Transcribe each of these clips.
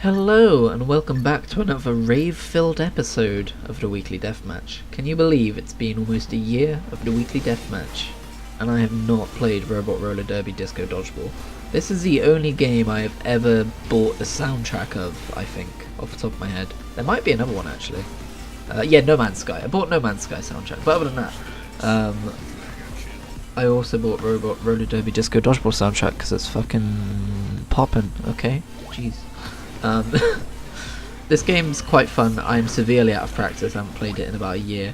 Hello and welcome back to another rave-filled episode of the Weekly Deathmatch. Can you believe it's been almost a year of the Weekly Deathmatch and I have not played Robot Roller Derby Disco Dodgeball? This is the only game I have ever bought the soundtrack of, I think, off the top of my head. There might be another one actually. Yeah, No Man's Sky. I bought No Man's Sky soundtrack, but other than that, I also bought Robot Roller Derby Disco Dodgeball soundtrack because it's fucking poppin', okay? Jeez. This game's quite fun. I'm severely out of practice. I haven't played it in about a year.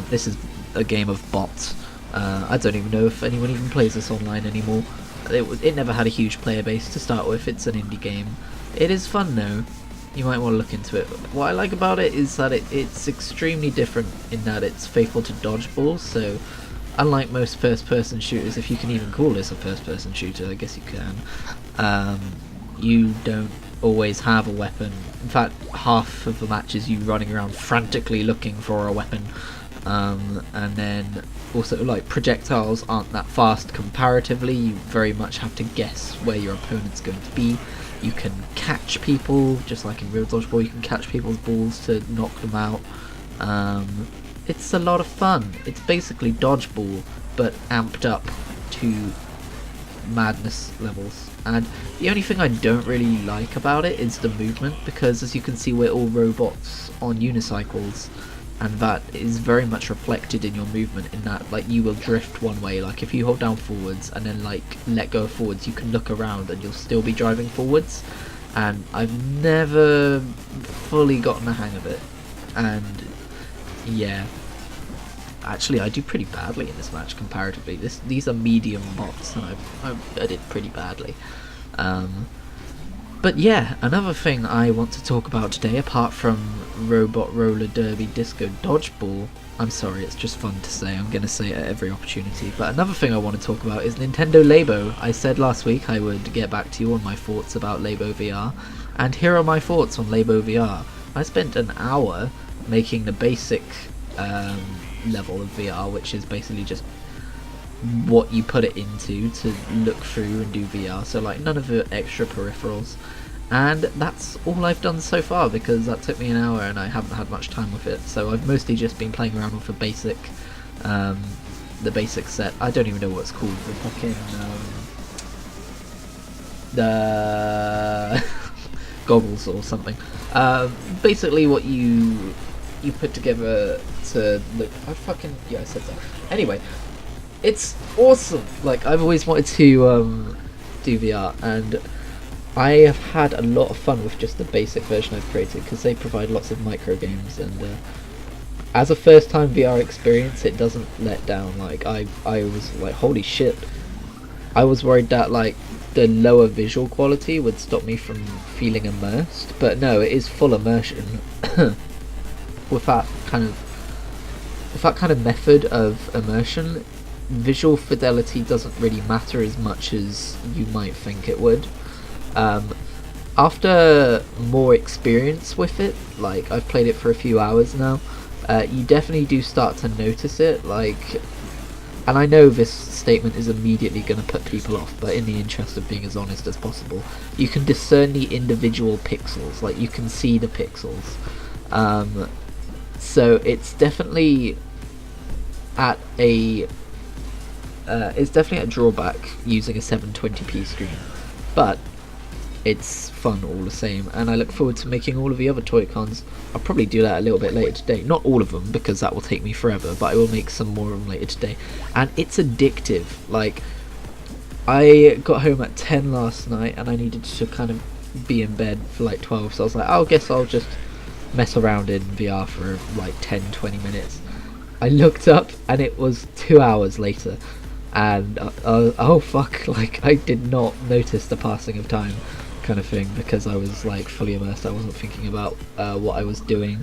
This is a game of bots. I don't even know if anyone even plays this online anymore. It never had a huge player base to start with. It's an indie game. It is fun though. You might want to look into it. What I like about it is that it's extremely different in that it's faithful to Dodgeball. So unlike most first-person shooters, if you can even call this a first-person shooter, I guess you can. You don't always have a weapon. In fact, half of the match is you running around frantically looking for a weapon, and then also like projectiles aren't that fast comparatively. You very much have to guess where your opponent's going to be. You can catch people just like in real dodgeball. You can catch people's balls to knock them out. It's a lot of fun. It's basically dodgeball but amped up to madness levels. And the only thing I don't really like about it is the movement, because as you can see we're all robots on unicycles, and that is very much reflected in your movement in that like you will drift one way. Like if you hold down forwards and then like let go of forwards, you can look around and you'll still be driving forwards, and I've never fully gotten the hang of it. And yeah, actually I do pretty badly in this match comparatively. These are medium bots and I did pretty badly. But yeah, another thing I want to talk about today, apart from Robot Roller Derby Disco Dodgeball, I'm sorry, it's just fun to say, I'm going to say it at every opportunity, but another thing I want to talk about is Nintendo Labo. I said last week I would get back to you on my thoughts about Labo VR, and here are my thoughts on Labo VR. I spent an hour making the basic level of VR, which is basically just what you put it into to look through and do VR, so like none of the extra peripherals, and that's all I've done so far because that took me an hour and I haven't had much time with it. So I've mostly just been playing around with the basic set. I don't even know what it's called, the fucking the goggles or something. Basically what you put together to look. I said that. Anyway, it's awesome. Like I've always wanted to do VR, and I have had a lot of fun with just the basic version I've created because they provide lots of micro games, and as a first time VR experience it doesn't let down. Like I was like, holy shit, I was worried that like the lower visual quality would stop me from feeling immersed, but no, it is full immersion. with that kind of method of immersion, visual fidelity doesn't really matter as much as you might think it would. After more experience with it, like I've played it for a few hours now, you definitely do start to notice it. Like, and I know this statement is immediately going to put people off, but in the interest of being as honest as possible, you can discern the individual pixels. Like you can see the pixels. So it's definitely at a drawback using a 720p screen, but it's fun all the same, and I look forward to making all of the other toy cons. I'll probably do that a little bit later today, not all of them because that will take me forever, but I will make some more of them later today. And it's addictive. Like I got home at 10 last night and I needed to kind of be in bed for like 12, so I was like, I guess I'll just mess around in VR for like 10-20 minutes. I looked up and it was 2 hours later, and oh fuck, like I did not notice the passing of time kind of thing because I was like fully immersed. I wasn't thinking about what I was doing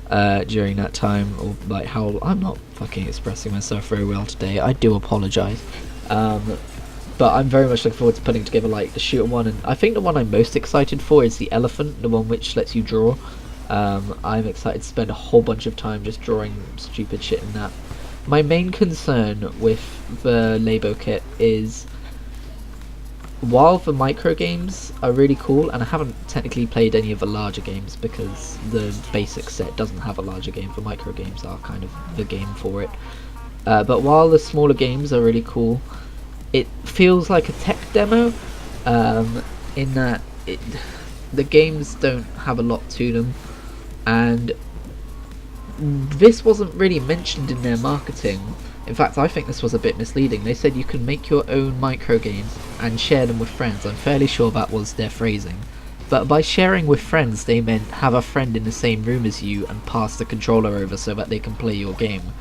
during that time, or like how I'm not fucking expressing myself very well today. I do apologise. But I'm very much looking forward to putting together like the shooter one, and I think the one I'm most excited for is the elephant, the one which lets you draw. I'm excited to spend a whole bunch of time just drawing stupid shit in that. My main concern with the Labo kit is while the micro games are really cool, and I haven't technically played any of the larger games because the basic set doesn't have a larger game, the micro games are kind of the game for it. But while the smaller games are really cool, it feels like a tech demo, in that the games don't have a lot to them, and this wasn't really mentioned in their marketing. In fact, I think this was a bit misleading. They said you can make your own micro games and share them with friends. I'm fairly sure that was their phrasing. But by sharing with friends, they meant have a friend in the same room as you and pass the controller over so that they can play your game.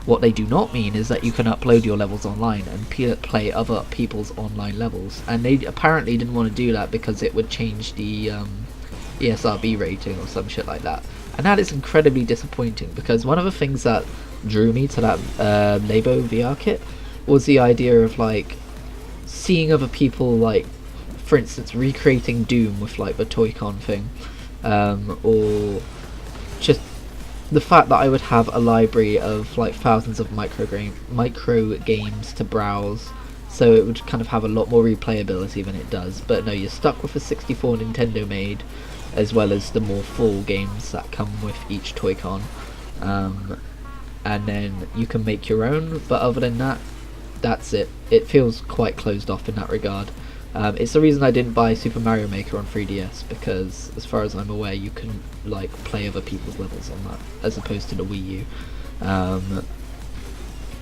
What they do not mean is that you can upload your levels online and play other people's online levels. And they apparently didn't want to do that because it would change the ESRB rating or some shit like that. And that is incredibly disappointing, because one of the things that drew me to that Labo VR kit was the idea of like seeing other people, like for instance recreating Doom with like the Toy-Con thing, or just the fact that I would have a library of like thousands of micro games to browse, so it would kind of have a lot more replayability than it does. But no, you're stuck with a 64 Nintendo made, as well as the more full games that come with each Toy-Con, and then you can make your own, but other than that, that's it. It feels quite closed off in that regard. It's the reason I didn't buy Super Mario Maker on 3DS, because as far as I'm aware you can like play other people's levels on that, as opposed to the Wii U.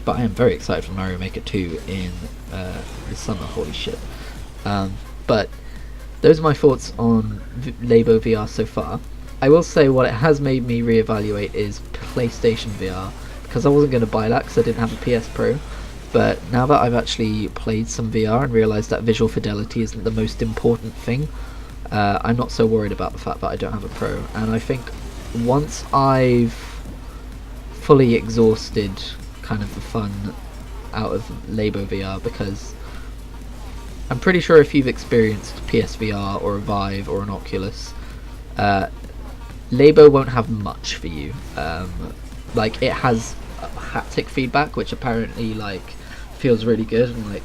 But I am very excited for Mario Maker 2 in the summer, holy shit. But those are my thoughts on Labo VR so far. I will say what it has made me reevaluate is PlayStation VR, because I wasn't going to buy that because I didn't have a PS Pro. But now that I've actually played some VR and realised that visual fidelity isn't the most important thing, I'm not so worried about the fact that I don't have a Pro. And I think once I've fully exhausted kind of the fun out of Labo VR, because I'm pretty sure if you've experienced PSVR or a Vive or an Oculus, Labo won't have much for you. Like, it has haptic feedback, which apparently like feels really good, and like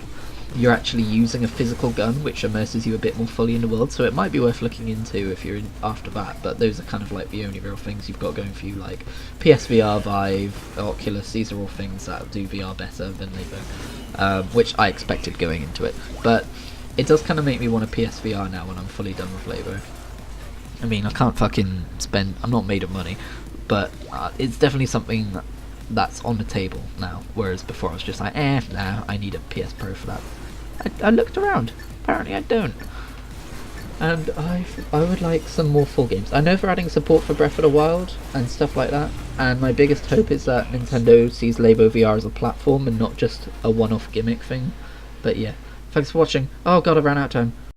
you're actually using a physical gun, which immerses you a bit more fully in the world. So it might be worth looking into if you're after that. But those are kind of like the only real things you've got going for you. Like PSVR, Vive, Oculus, these are all things that do VR better than Labo, which I expected going into it. But it does kind of make me want a PSVR now when I'm fully done with Labo. I mean, I can't fucking spend, I'm not made of money, but it's definitely something that's on the table now, whereas before I was just like, nah, I need a PS Pro for that. I looked around, apparently I don't. And I would like some more full games. I know they're adding support for Breath of the Wild and stuff like that, and my biggest hope is that Nintendo sees Labo VR as a platform and not just a one-off gimmick thing. But yeah, thanks for watching. Oh god, I ran out of time.